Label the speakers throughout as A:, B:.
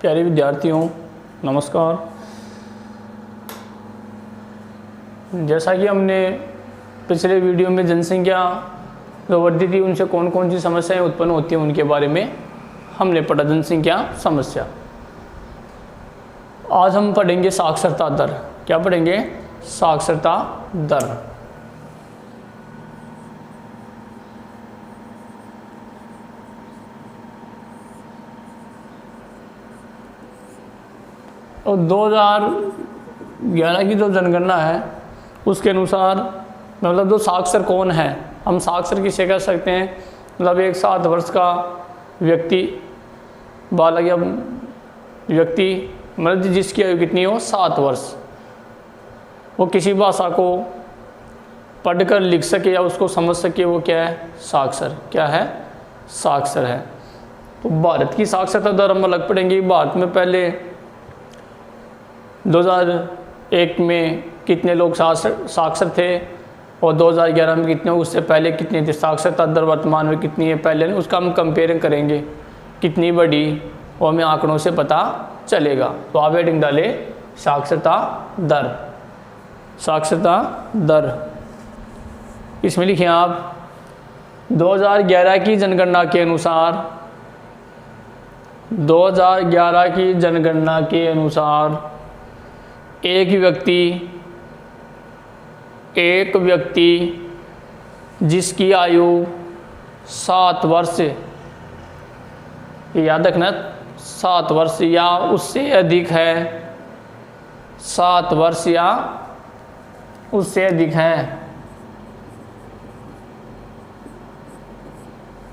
A: प्यारे विद्यार्थियों नमस्कार। जैसा कि हमने पिछले वीडियो में जनसंख्या जो बढ़ती थी उनसे कौन कौन सी समस्याएं उत्पन्न होती हैं उनके बारे में हमने पढ़ा, जनसंख्या समस्या। आज हम पढ़ेंगे साक्षरता दर। क्या पढ़ेंगे? साक्षरता दर। और 2011 की जो जनगणना है उसके अनुसार मतलब जो साक्षर कौन है, हम साक्षर किसे कह सकते हैं? मतलब एक 7 वर्ष का व्यक्ति, बालक या व्यक्ति मतलब जिसकी आयु कितनी हो 7 वर्ष, वो किसी भाषा को पढ़कर लिख सके या उसको समझ सके, वो क्या है? साक्षर। क्या है? साक्षर है। तो भारत की साक्षरता दर हम अलग पढ़ेंगे। भारत में पहले 2001 में कितने लोग साक्षर थे और 2011 में कितने, उससे पहले कितने थे? साक्षरता दर वर्तमान में कितनी है पहले ने, उसका हम कंपेयरिंग करेंगे कितनी बड़ी, और हमें आंकड़ों से पता चलेगा। तो आप हेडिंग डाले साक्षरता दर। साक्षरता दर इसमें लिखिए आप 2011 की जनगणना के अनुसार, 2011 की जनगणना के अनुसार एक व्यक्ति जिसकी आयु 7 वर्ष, याद रखना 7 वर्ष या उससे अधिक है, 7 वर्ष या उससे अधिक है,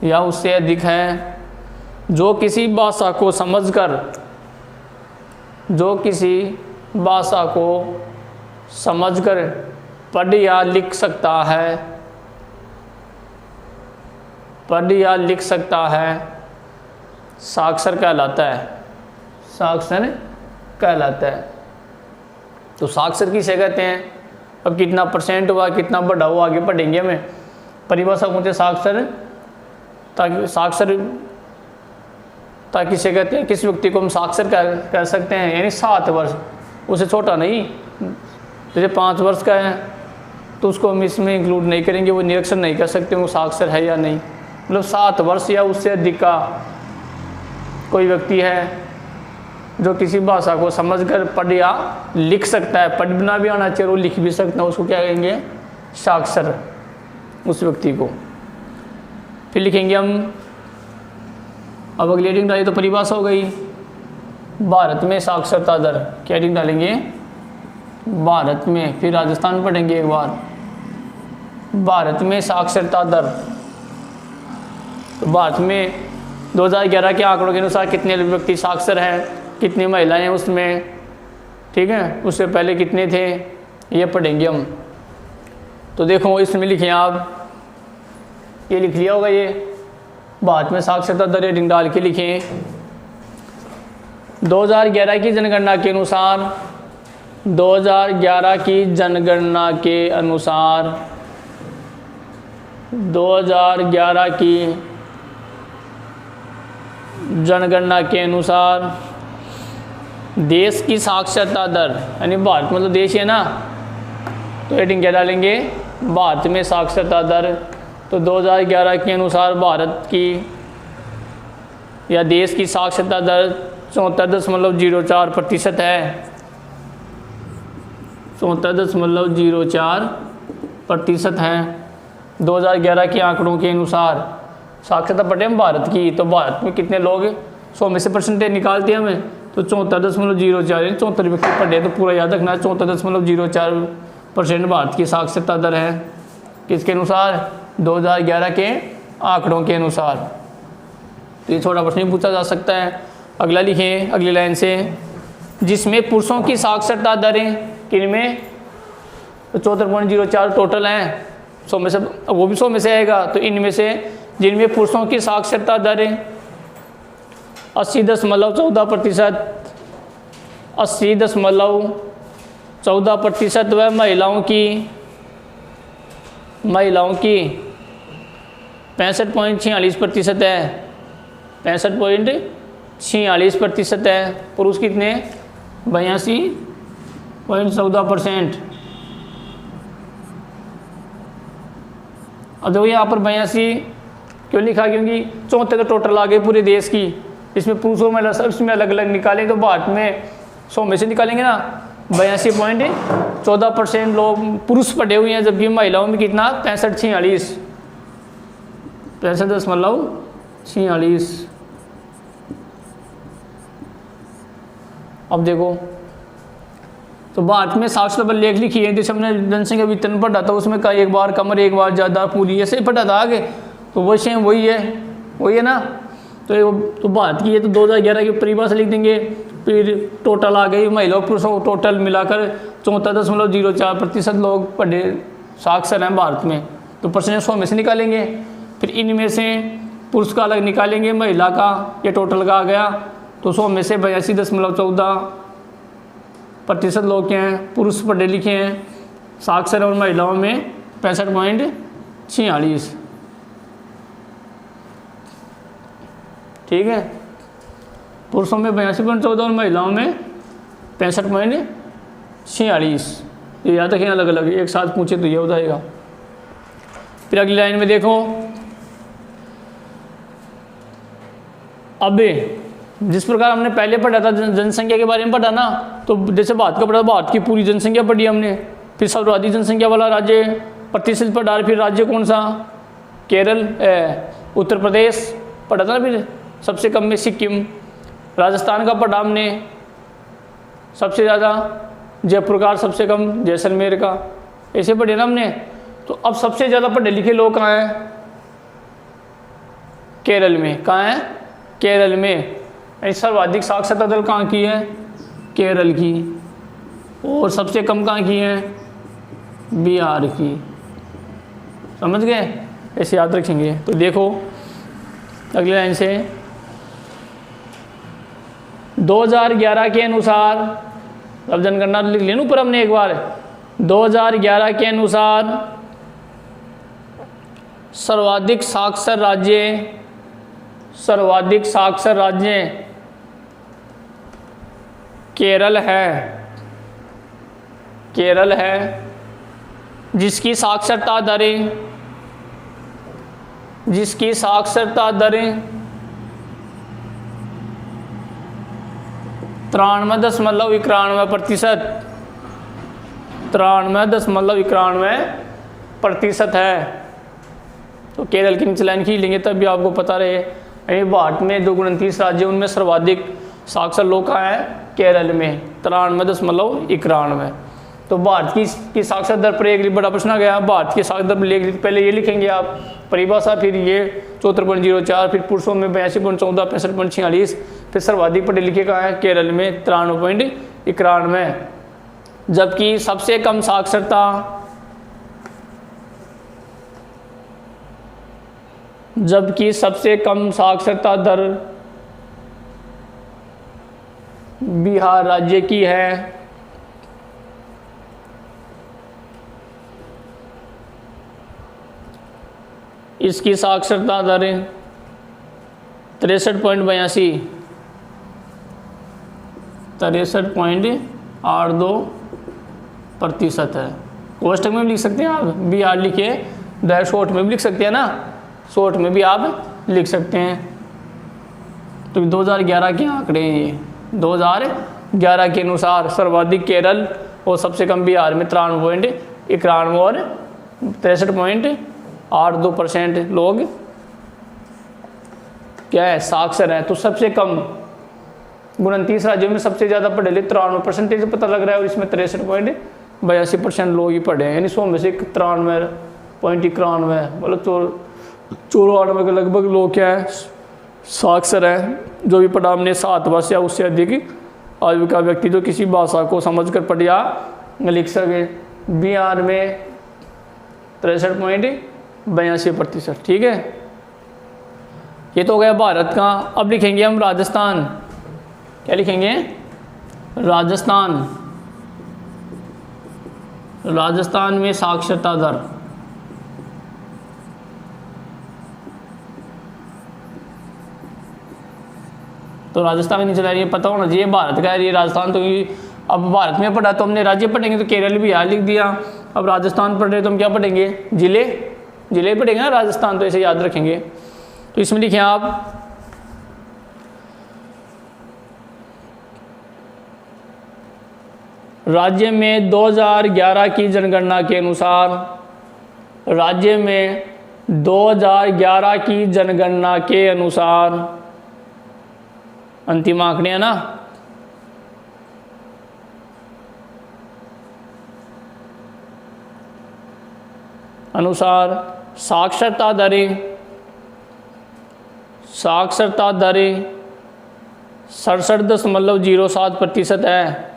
A: या उससे अधिक है, जो किसी भाषा को समझकर पढ़ या लिख सकता है, साक्षर कहलाता है। साक्षर कहलाता है। तो साक्षर किसे कहते हैं? अब कितना परसेंट हुआ, कितना बढ़ा हुआ, आगे पढ़ेंगे हमें। परिभाषा होते साक्षर, ताकि किसे कहते हैं? किस व्यक्ति को हम साक्षर कह सकते हैं, यानी 7 वर्ष, उसे छोटा नहीं। जैसे 5 वर्ष का है तो उसको हम इसमें इंक्लूड नहीं करेंगे, वो निरीक्षण नहीं कर सकते वो साक्षर है या नहीं। मतलब 7 वर्ष या उससे अधिक का कोई व्यक्ति है जो किसी भाषा को समझकर पढ़ या लिख सकता है, पढ़ना भी आना चाहिए, वो लिख भी सकता है, उसको क्या कहेंगे? साक्षर, उस व्यक्ति को। फिर लिखेंगे हम, अब अगली हेडिंग डाली तो परिभाषा हो गई भारत में साक्षरता दर। क्या हेडिंग डालेंगे? भारत में। फिर राजस्थान पढ़ेंगे एक बार, भारत में साक्षरता दर। तो भारत में 2011 के आंकड़ों के अनुसार कितने व्यक्ति साक्षर हैं, कितनी महिलाएं हैं उसमें, ठीक है? उससे पहले कितने थे, ये पढ़ेंगे हम। तो देखो इसमें लिखें आप, ये लिख लिया होगा, ये भारत में साक्षरता दर हेडिंग डाल के लिखें 2011 की जनगणना के अनुसार, 2011 की जनगणना के अनुसार, 2011 की जनगणना के अनुसार देश की साक्षरता दर, यानी भारत मतलब देश है ना, तो हेडिंग क्या डालेंगे? भारत में साक्षरता दर। तो 2011 के अनुसार भारत की या देश की साक्षरता दर 74.04% है। 74.04% है 2011 के आंकड़ों के अनुसार। साक्षरता पढ़े हम भारत की, तो भारत में कितने लोग 100 में से परसेंटेज निकालते हैं हमें, तो 74.04, 74 व्यक्ति पढ़े, तो पूरा याद रखना 74.04% भारत की साक्षरता दर है। किसके अनुसार? 2011 के आंकड़ों के अनुसार। तो ये थोड़ा प्रश्न पूछा जा सकता है। अगला लिखें अगली लाइन से, जिसमें पुरुषों की साक्षरता दरें किनमें? तो 74.04 टोटल हैं, 100 में से, वो भी 100 में से आएगा। तो इनमें से जिनमें पुरुषों की साक्षरता दरें 80.14%, 80.14% व महिलाओं की 65.46% है, 65.46% है। पुरुष कितने, 82.14%। अब देखो यहाँ पर 82 क्यों लिखा, क्योंकि 74 तो टोटल आ गए पूरे देश की, इसमें पुरुषों में सब इसमें अलग अलग निकालें तो भारत में 100 में से निकालेंगे ना। 82.14% लोग पुरुष पढ़े हुए हैं, जबकि महिलाओं में कितना 65.46। अब देखो तो भारत में साक्षरता पर लेख लिखी है, जैसे हमने जनसंख्या वितरण पढ़ा था, उसमें का एक बार कमर एक बार ज़्यादा पूरी ऐसे पढ़ा था आगे, तो वो सेम वही है ना। तो भारत की ये तो 2011 की परिभाषा लिख देंगे, फिर टोटल आ गई महिलाओं पुरुषों टोटल मिलाकर 74.04% लोग पढ़े साक्षर हैं भारत में, तो परसेंटेज 100 में से निकालेंगे। फिर इनमें से पुरुष का अलग निकालेंगे, महिला का, ये टोटल का आ गया, तो 100 में से 82.14% लोग क्या हैं, पुरुष पढ़े लिखे हैं साक्षर, और महिलाओं में 65.46। ठीक है, पुरुषों में 82.14 और महिलाओं में 65.46। ये याद रखें, अलग अलग एक साथ पूछे तो ये हो जाएगा। फिर अगली लाइन में देखो, अब जिस प्रकार हमने पहले पढ़ा था जनसंख्या के बारे में पढ़ा ना, तो जैसे भारत का पढ़ा, भारत की पूरी जनसंख्या पढ़ी हमने, फिर सर्वाधिक जनसंख्या वाला राज्य प्रतिशत पढ़ा, फिर राज्य कौन सा, केरल, उत्तर प्रदेश पढ़ा था ना, फिर सबसे कम में सिक्किम, राजस्थान का पढ़ा हमने सबसे ज़्यादा, जयपुर का सबसे कम, जैसलमेर का, ऐसे पढ़े ना हमने। तो अब सबसे ज़्यादा पढ़े लिखे लोग कहाँ हैं, केरल में। कहाँ हैं, केरल में। सर्वाधिक साक्षरता दर कहाँ की है, केरल की, और सबसे कम कहाँ की है, बिहार की। समझ गए, ऐसे याद रखेंगे। तो देखो अगली लाइन से, 2011 के अनुसार, अब जनगणना लिख लेना ऊपर हमने एक बार, 2011 के अनुसार सर्वाधिक साक्षर राज्य केरल है, जिसकी साक्षरता दरें 93.91% है। तो केरल की नीचे लाइन खींच लेंगे तब भी आपको पता रहे। भारत में जो 29 राज्य, उनमें सर्वाधिक साक्षर लोग कहाँ हैं, केरल में, 93.91। तो भारत की साक्षरता दर पर एक बड़ा प्रश्न आ गया। भारत की साक्षरता दर पहले ये लिखेंगे आप परिभाषा, फिर ये 74.04, फिर पुरुषों में 82.14, 65.46, फिर सर्वाधिक पढ़े लिखे कहाँ है, केरल में 93.91। जबकि सबसे कम साक्षरता दर बिहार राज्य की है। इसकी साक्षरता दर 63.82% है। कोष्टक में भी लिख सकते हैं आप, बिहार लिखे, शॉर्ट में भी लिख सकते हैं ना, शॉर्ट में भी आप लिख सकते हैं। तो 2011 के आंकड़े हैं ये। 2011 के अनुसार सर्वाधिक केरल और सबसे कम बिहार में 93.91 और 63.82% लोग क्या है, साक्षर हैं। तो सबसे कम 29 राज्यों में सबसे ज़्यादा पढ़े लिखे 93% पता लग रहा है, और इसमें 63.82% लोग ही पढ़े हैं, यानी 100 में से 93.91 मतलब 94 के लगभग लोग क्या है, साक्षर है। जो भी पढ़ा हमने 7 वर्ष या उससे अधिक आयु का व्यक्ति जो किसी भाषा को समझकर पढ़ या लिख सके। बिहार में 63.82%। ठीक है, ये तो हो गया भारत का। अब लिखेंगे हम राजस्थान। क्या लिखेंगे, राजस्थान में साक्षरता दर तो राजस्थान का नहीं चला, ये पता होना चाहिए भारत का है ये राजस्थान। तो ये अब भारत में पढ़ा तो हमने राज्य पढ़ेंगे, तो केरल भी यहाँ लिख दिया। अब राजस्थान पढ़ रहे तो हम क्या पढ़ेंगे, जिले, जिले पढ़ेंगे ना राजस्थान, तो ऐसे याद रखेंगे। तो इसमें लिखें आप राज्य में 2011 की जनगणना के अनुसार, राज्य में 2011 की जनगणना के अनुसार, अंतिम आंकड़े है ना, अनुसार साक्षरता दरें 67.07% है।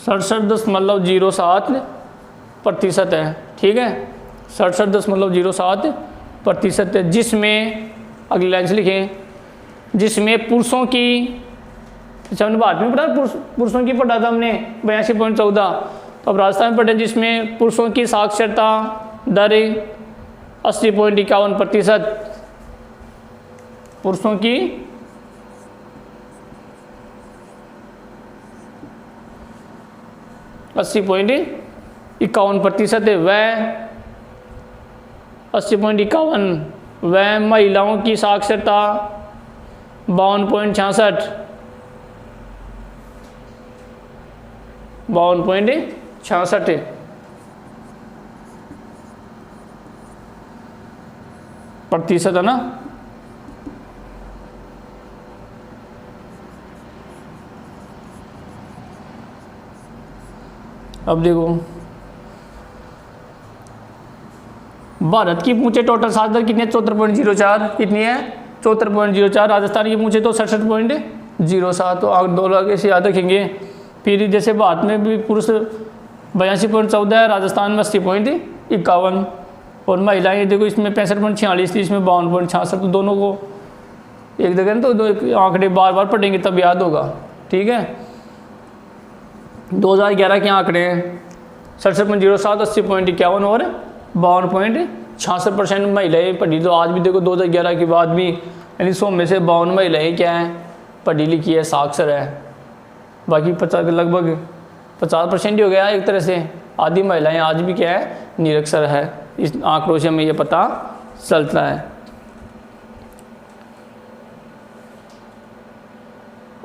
A: 67.07% है, ठीक है, 67.07% है, जिसमें अगली लाइन से लिखें, जिसमें पुरुषों की, अच्छा हमने भारत में पढ़ा पुरुषों की पढ़ा था हमने 82.14, तो अब राजस्थान में पढ़े जिसमें पुरुषों की साक्षरता दर 80.51%, पुरुषों की 80.51% है, वह 80.51, वह महिलाओं की साक्षरता 52.66 प्रतिशत है ना। अब देखो भारत की पूछे टोटल साक्षरता दर कितनी है, 74.04, कितनी है 74.04, राजस्थान की पूछे तो 67.07, तो आगे 2 लाख ऐसे याद रखेंगे। फिर जैसे भारत में भी पुरुष 82.14 है, राजस्थान में 80.51, और महिलाएं देखो इसमें 65.46 थी, इसमें 52.66, तो दोनों को एक जगह तो दो आंकड़े बार बार पढ़ेंगे तब याद होगा, ठीक है। 2011 के आंकड़े हैं 67.07, 80.51 और 52.66% महिलाएं पढ़ी। तो आज भी देखो 2011 के बाद भी यानी 100 में से 52 महिलाएं क्या है, पढ़ी लिखी है, साक्षर है। बाकी 50 लगभग 50% ही हो गया एक तरह से, आधी महिलाएं आज भी क्या है, निरक्षर है। इस आंकड़ों से हमें ये पता चलता है।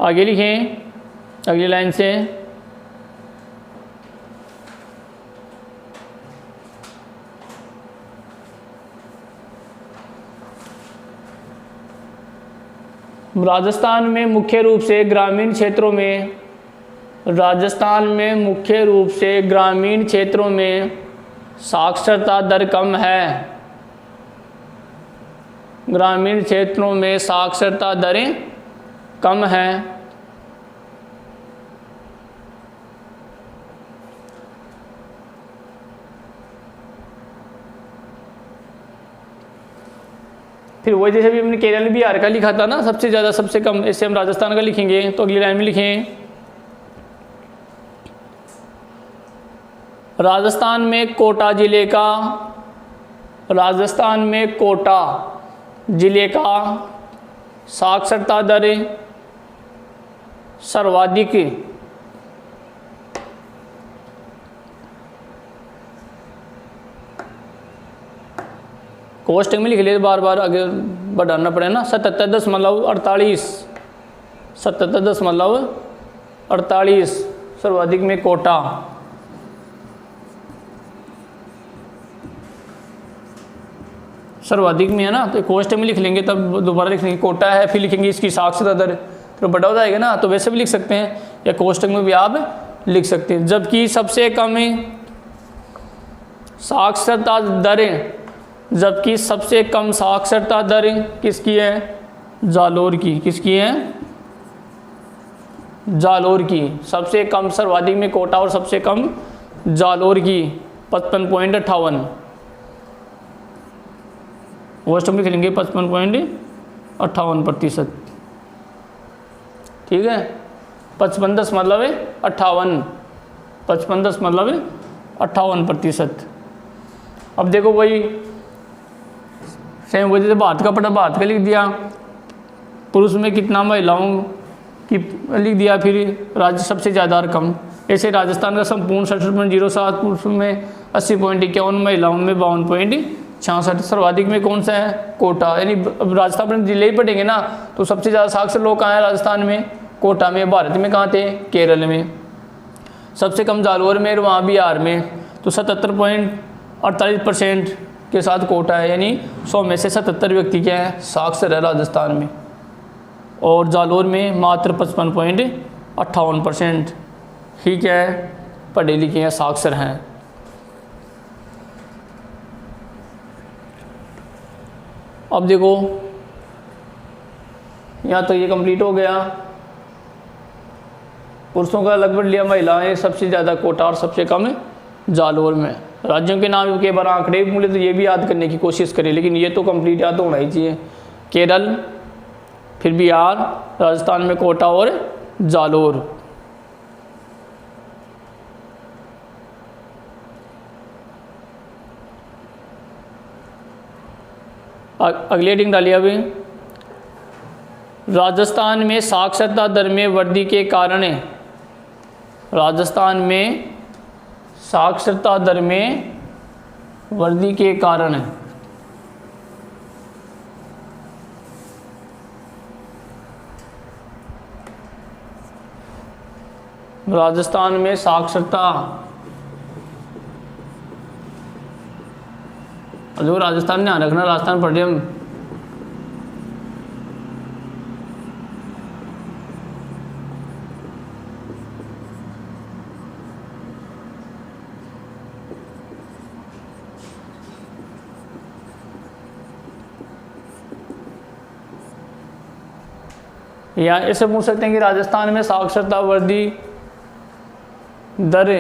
A: आगे लिखें अगली लाइन से, राजस्थान में मुख्य रूप से ग्रामीण क्षेत्रों में, राजस्थान में मुख्य रूप से ग्रामीण क्षेत्रों में साक्षरता दर कम है। ग्रामीण क्षेत्रों में साक्षरता दरें कम हैं। फिर वही जैसे भी हमने केरल बिहार का लिखा था ना, सबसे ज़्यादा सबसे कम, इससे हम राजस्थान का लिखेंगे। तो अगली लाइन में लिखें, राजस्थान में कोटा जिले का, राजस्थान में कोटा जिले का साक्षरता दर सर्वाधिक, कोष्टक में लिख ले, बार बार आगे बढ़ाना पड़े ना, 77.48 सर्वाधिक में कोटा। सर्वाधिक में है ना, तो कोष्टक में लिख लेंगे, तब दोबारा लिख लेंगे कोटा है, फिर लिखेंगे इसकी साक्षरता दर, तो बड़ा हो जाएगा ना। तो वैसे भी लिख सकते हैं या कोष्टक में भी आप लिख सकते हैं। जबकि सबसे कम साक्षरता दरें, जबकि सबसे कम साक्षरता दर किसकी है, जालोर की। किसकी है, जालोर की। सबसे कम सर्वाधिक में कोटा और सबसे कम जालोर की 55.58, कोष्टक में लिखेंगे 55.58%, ठीक है। 55 मतलब 58, 55 मतलब 58%। अब देखो वही सेम वजह से भारत का पटा भारत का लिख दिया, पुरुष में कितना महिलाओं की लिख दिया, फिर राज्य सबसे ज़्यादा और कम। ऐसे राजस्थान का संपूर्ण 67.07, पुरुष में 80.51, महिलाओं में 52.66। सर्वाधिक में कौन सा है? कोटा। यानी अब राजस्थान में जिले ही पढ़ेंगे ना, तो सबसे ज़्यादा साक्षर लोग कहाँ हैं राजस्थान में? कोटा में। भारत में कहाँ थे? केरल में। सबसे कम जालौर में, और वहाँ बिहार में। तो 77.48% के साथ कोटा है, यानी 100 में से 77 व्यक्ति क्या है? साक्षर है राजस्थान में। और जालौर में मात्र 55.58% ही क्या है? पढ़े लिखे हैं, साक्षर हैं। अब देखो यहाँ तो ये कंप्लीट हो गया। पुरुषों का अलग पढ़ लिया, महिलाएं सबसे ज़्यादा कोटा और सबसे कम जालौर में। राज्यों के नाम के बार आंकड़े मूल्य तो ये भी याद करने की कोशिश करें, लेकिन ये तो कंप्लीट याद होना ही चाहिए। केरल, फिर बिहार, राजस्थान में कोटा और जालौर। अगली हेडिंग डालिए अभी। राजस्थान में साक्षरता दर में वृद्धि के कारण, राजस्थान में साक्षरता दर में वृद्धि के कारण राजस्थान में साक्षरता, जो राजस्थान ध्यान रखना, राजस्थान पढ़ रहे हम। या ऐसे पूछ सकते हैं कि राजस्थान में साक्षरता वृद्धि दर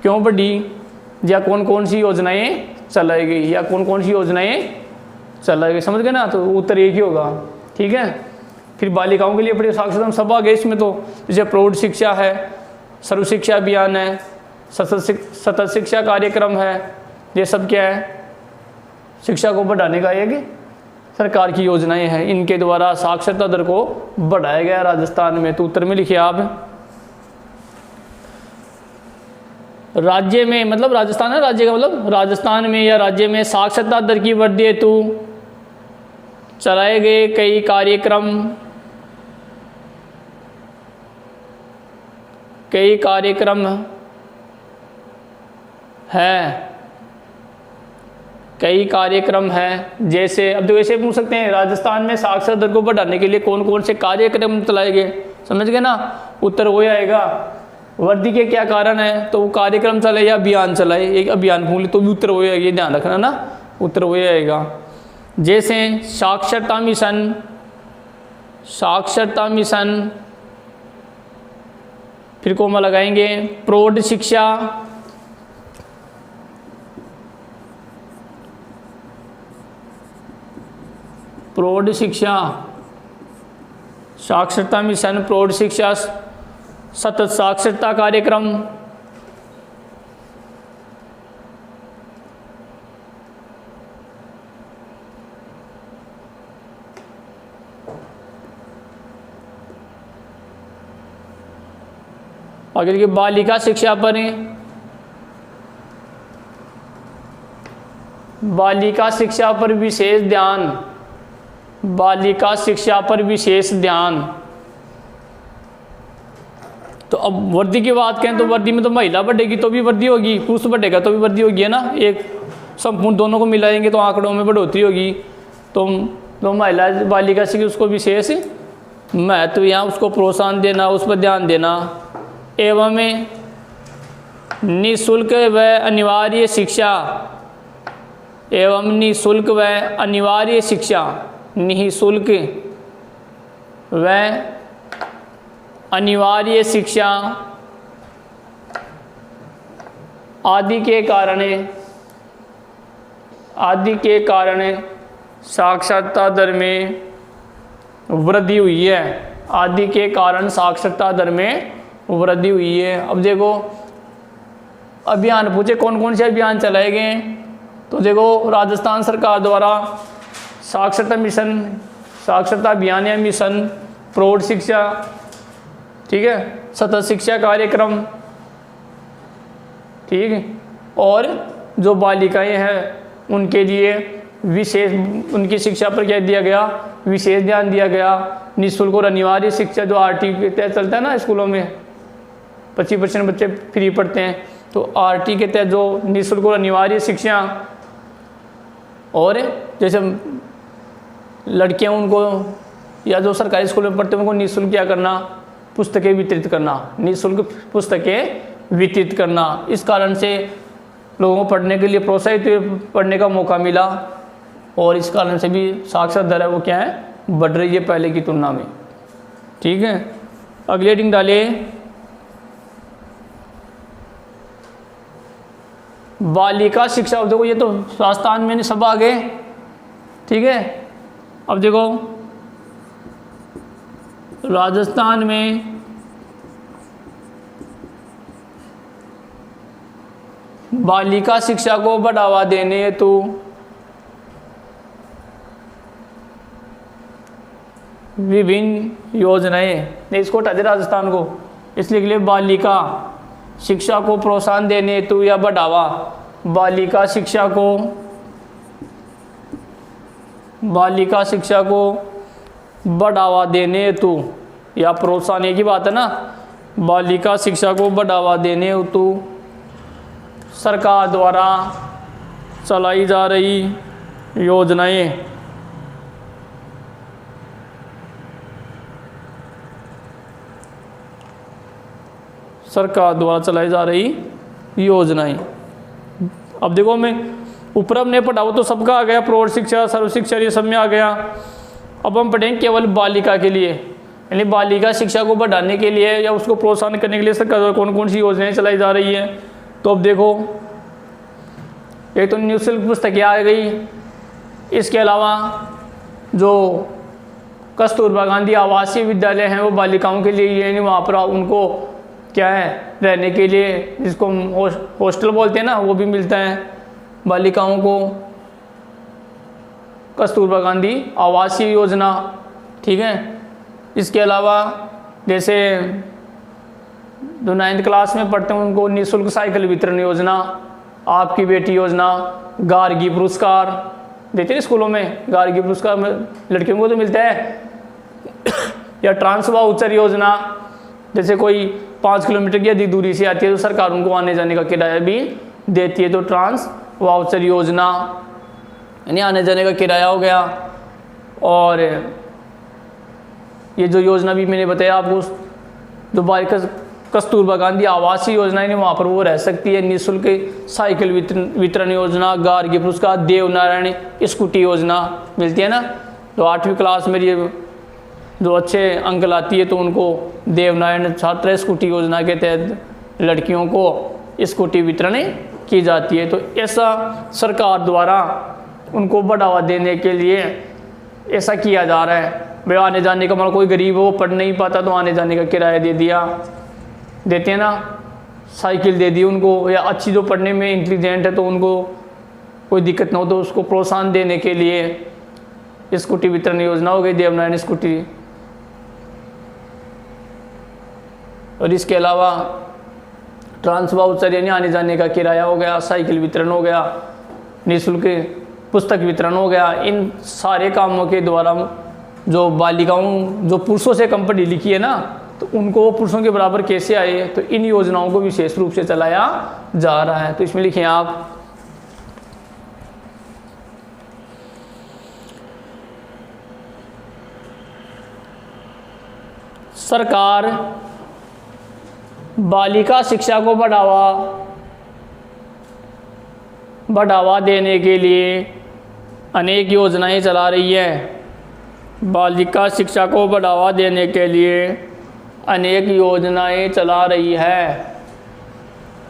A: क्यों बढ़ी, या कौन कौन सी योजनाएं चलाई गई, या कौन कौन सी योजनाएं चलाई गई। समझ गए ना? तो उत्तर एक ही होगा। ठीक है। फिर बालिकाओं के लिए बड़ी साक्षरता सब आ गए इसमें, तो जैसे प्रौढ़ शिक्षा है, सर्व शिक्षा अभियान है, सतत शिक्षा कार्यक्रम है, ये सब क्या है? शिक्षा को बढ़ाने का एक सरकार की योजनाएं हैं। इनके द्वारा साक्षरता दर को बढ़ाया गया राजस्थान में। तो उत्तर में लिखिए आप, राज्य में, मतलब राजस्थान है, राज्य का मतलब राजस्थान में या राज्य में साक्षरता दर की वृद्धि हेतु चलाए गए कई कार्यक्रम हैं। जैसे अब तो ऐसे पूछ सकते हैं, राजस्थान में साक्षरता दर को बढ़ाने के लिए कौन कौन से कार्यक्रम चलाए गए। समझ गए ना? उत्तर वो आएगा। वृद्धि के क्या कारण है, तो वो कार्यक्रम चलाए या अभियान चलाए। एक अभियान भूल तो भी उत्तर वो आएगा, ये ध्यान रखना ना, उत्तर वो आएगा। जैसे साक्षरता मिशन, फिर कोमा लगाएंगे प्रौढ़ शिक्षा, साक्षरता मिशन, प्रौढ़ शिक्षा, सतत साक्षरता कार्यक्रम, आगे की बालिका शिक्षा पर विशेष ध्यान। तो अब वृद्धि की बात करें तो वृद्धि में तो महिला बढ़ेगी तो भी वृद्धि होगी, पुरुष बढ़ेगा तो भी वृद्धि होगी, है ना। एक संपूर्ण दोनों को मिलाएंगे तो आंकड़ों में बढ़ोतरी होगी। तो महिला बालिका शिक्षा उसको विशेष महत्व, यहाँ उसको प्रोत्साहन देना, उस पर ध्यान देना। एवं निःशुल्क व अनिवार्य शिक्षा, निःशुल्क व अनिवार्य शिक्षा आदि के कारण साक्षरता दर में वृद्धि हुई है। आदि के कारण साक्षरता दर में वृद्धि हुई है। अब देखो अभियान पूछे कौन कौन से अभियान चलाए गए हैं, तो देखो राजस्थान सरकार द्वारा साक्षरता मिशन, साक्षरता अभियान या मिशन, प्रौढ़ शिक्षा, ठीक है, सतत शिक्षा कार्यक्रम, ठीक है, और जो बालिकाएं हैं उनके लिए विशेष, उनकी शिक्षा पर क्या दिया गया, विशेष ध्यान दिया गया। निःशुल्क और अनिवार्य शिक्षा जो आरटी के तहत चलता है ना, स्कूलों में 25% बच्चे फ्री पढ़ते हैं, तो आरटी के तहत जो निःशुल्क और अनिवार्य शिक्षा, और जैसे लड़कियां उनको या जो सरकारी स्कूल में पढ़ते हैं उनको निःशुल्क क्या करना, पुस्तकें वितरित करना, निःशुल्क पुस्तकें वितरित करना। इस कारण से लोगों को पढ़ने के लिए प्रोत्साहित, पढ़ने का मौका मिला, और इस कारण से भी साक्षरता दर है वो क्या है, बढ़ रही है पहले की तुलना में। ठीक है, अगले हेडिंग डाले बालिका शिक्षा। अब देखो ये तो राजस्थान में सब आ गए, ठीक है। अब देखो राजस्थान में बालिका शिक्षा को बढ़ावा देने हेतु विभिन्न योजनाएं, इसको हटा दे राजस्थान को, इसलिए के लिए बालिका शिक्षा को प्रोत्साहन देने हेतु या बढ़ावा, बालिका शिक्षा को बढ़ावा देने हेतु या प्रोत्साहन, एक ही बात है ना, बालिका शिक्षा को बढ़ावा देने हेतु सरकार द्वारा चलाई जा रही योजनाएं, सरकार द्वारा चलाई जा रही योजनाएं। अब देखो मैं ऊपर हमने पढ़ा वो तो सबका आ गया, प्रौढ़ शिक्षा, सर्व शिक्षा, ये सब में आ गया। अब हम पढ़ेंगे केवल बालिका के लिए, यानी बालिका शिक्षा को बढ़ाने के लिए या उसको प्रोत्साहन करने के लिए सरकार द्वारा कौन कौन सी योजनाएं चलाई जा रही है। तो अब देखो एक तो निःशुल्क पुस्तकें आ गई, इसके अलावा जो कस्तूरबा गांधी आवासीय विद्यालय हैं वो बालिकाओं के लिए, यानी वहाँ पर उनको क्या है रहने के लिए, जिसको हम हॉस्टल बोलते हैं ना, वो भी मिलता है बालिकाओं को, कस्तूरबा गांधी आवासीय योजना। ठीक है, इसके अलावा जैसे जो 9th क्लास में पढ़ते हैं उनको निःशुल्क साइकिल वितरण योजना, आपकी बेटी योजना, गार्गी पुरस्कार देते हैं स्कूलों में, गार्गी पुरस्कार लड़कियों को तो मिलता है, या ट्रांस वाउचर योजना, जैसे कोई 5 किलोमीटर की अधिक दूरी से आती है तो सरकार उनको आने जाने का किराया भी देती है, तो ट्रांस वाउचर योजना यानी आने जाने का किराया हो गया। और ये जो योजना भी मैंने बताया आपको, जो बालिका कस्तूरबा गांधी आवासीय योजना है वहाँ पर वो रह सकती है, निःशुल्क साइकिल वितरण योजना, गार्गी पुरस्कार, देवनारायण स्कूटी योजना मिलती है ना। तो 8वीं क्लास में ये जो अच्छे अंक लाती है तो उनको देवनारायण छात्र स्कूटी योजना के तहत लड़कियों को स्कूटी वितरण की जाती है। तो ऐसा सरकार द्वारा उनको बढ़ावा देने के लिए ऐसा किया जा रहा है। भाई आने जाने का, मतलब कोई गरीब हो पढ़ नहीं पाता तो आने जाने का किराया दे दिया, देते हैं ना, साइकिल दे दी उनको, या अच्छी जो पढ़ने में इंटेलिजेंट है तो उनको कोई दिक्कत ना हो तो उसको प्रोत्साहन देने के लिए स्कूटी वितरण योजना हो गई, देवनारायण स्कूटी। और इसके अलावा ट्रांस वाउचर यानी आने जाने का किराया हो गया, साइकिल वितरण हो गया, निःशुल्क पुस्तक वितरण हो गया। इन सारे कामों के द्वारा जो बालिकाओं जो पुरुषों से कम पढ़ी लिखी है ना, तो उनको वो पुरुषों के बराबर कैसे आए, तो इन योजनाओं को विशेष रूप से चलाया जा रहा है। तो इसमें लिखें आप सरकार बालिका शिक्षा को बढ़ावा देने के लिए अनेक योजनाएं चला रही है। बालिका शिक्षा को बढ़ावा देने के लिए अनेक योजनाएं चला रही है,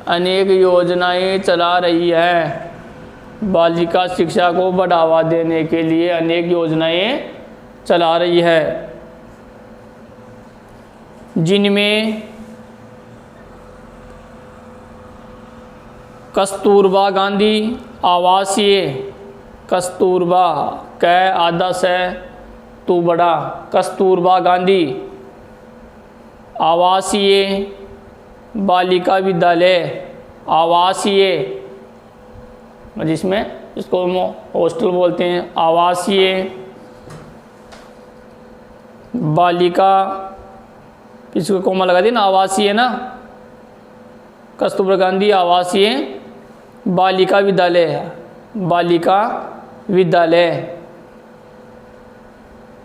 A: अनेक योजनाएं चला रही है। बालिका शिक्षा को बढ़ावा देने के लिए अनेक योजनाएं चला रही है, जिनमें कस्तूरबा गांधी आवासीय, कस्तूरबा कै आधा से तू बड़ा, कस्तूरबा गांधी आवासीय बालिका विद्यालय, आवासीय जिसमें इसको हम हॉस्टल बोलते हैं, आवासीय बालिका, इसको कोमा लगा दी ना, आवासीय ना, कस्तूरबा गांधी आवासीय बालिका विद्यालय, बालिका विद्यालय,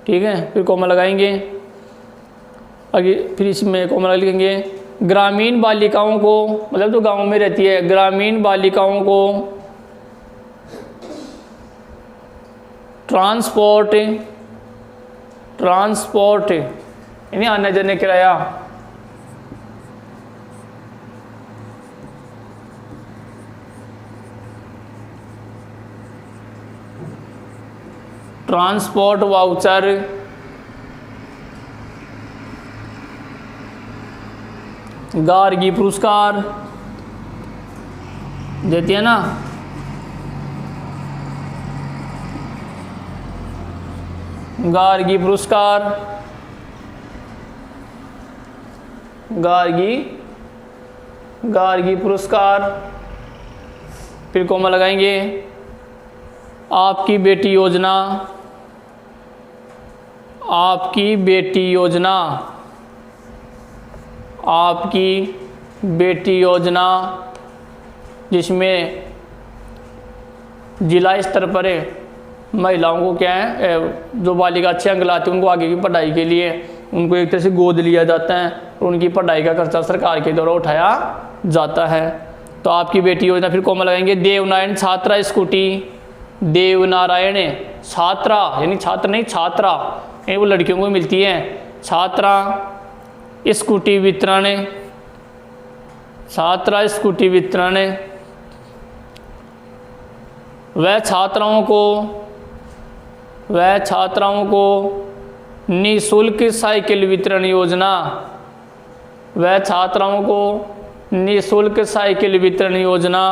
A: ठीक है। फिर कोमा लगाएंगे आगे, फिर इसमें कोमा लिखेंगे ग्रामीण बालिकाओं को, मतलब जो गांव में रहती है, ग्रामीण बालिकाओं को ट्रांसपोर्ट यानी आने जाने किराया, ट्रांसपोर्ट वाउचर, गार्गी पुरस्कार देती है ना, गार्गी पुरस्कार, गार्गी पुरस्कार। फिर कोमा लगाएंगे आपकी बेटी योजना, आपकी बेटी योजना, आपकी बेटी योजना जिसमें जिला स्तर पर महिलाओं को क्या है, जो बालिका अच्छे अंक लाती है उनको आगे की पढ़ाई के लिए उनको एक तरह से गोद लिया जाता है और उनकी पढ़ाई का खर्चा सरकार के द्वारा उठाया जाता है। तो आपकी बेटी योजना। फिर कोमा लगाएंगे देवनारायण छात्रा स्कूटी, देवनारायण छात्रा यानी छात्र नहीं छात्रा, ये वो लड़कियों को मिलती है, छात्रा स्कूटी वितरण, छात्रा स्कूटी वितरण, वह छात्राओं को निःशुल्क साइकिल वितरण योजना, वह छात्राओं को निःशुल्क साइकिल वितरण योजना।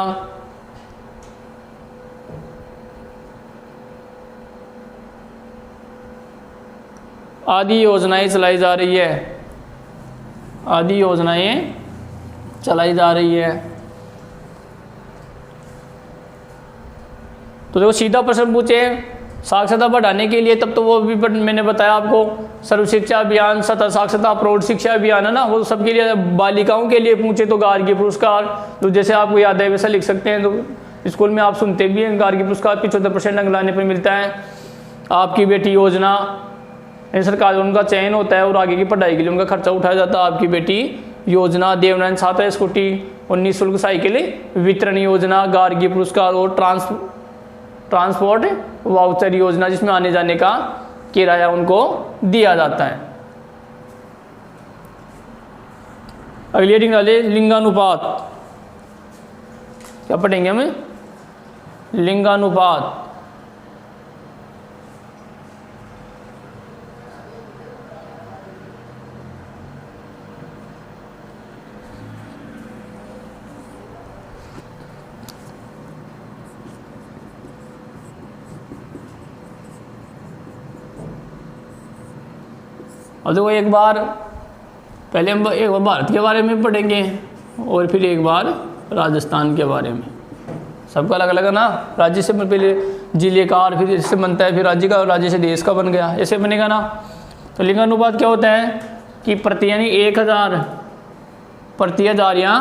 A: आदि योजनाएं चलाई जा रही है, आदि योजनाएं चलाई जा रही है। तो देखो सीधा प्रश्न पूछे साक्षरता बढ़ाने के लिए, तब तो वो भी मैंने बताया आपको सर्व शिक्षा अभियान, सतत साक्षरता, प्रौढ़ शिक्षा अभियान है ना, वो सबके लिए। बालिकाओं के लिए पूछे तो गार्गी पुरस्कार, तो जैसे आपको याद है वैसा लिख सकते हैं। तो स्कूल में आप सुनते भी हैं गार्गी पुरस्कार 75% अंक लाने पर मिलता है। आपकी बेटी योजना, सरकार उनका चयन होता है और आगे की पढ़ाई के लिए उनका खर्चा उठाया जाता है। आपकी बेटी योजना, देवनारायण छात्रा स्कूटी और निःशुल्क साइकिल वितरण योजना, गार्गी पुरस्कार और ट्रांसपोर्ट वाउचर योजना जिसमें आने जाने का किराया उनको दिया जाता है। अगली हेडिंग डाले लिंगानुपात। क्या पढ़ेंगे हमें? लिंगानुपात। और देखो एक बार पहले हम एक बार भारत के बारे में पढ़ेंगे और फिर एक बार राजस्थान के बारे में। सबका अलग अलग है ना, राज्य से पहले जिले का और फिर इससे बनता है, फिर राज्य का और राज्य से देश का बन गया, ऐसे बनेगा ना। तो लिंगानुपात क्या होता है कि प्रति यानी 1000 प्रति हजार या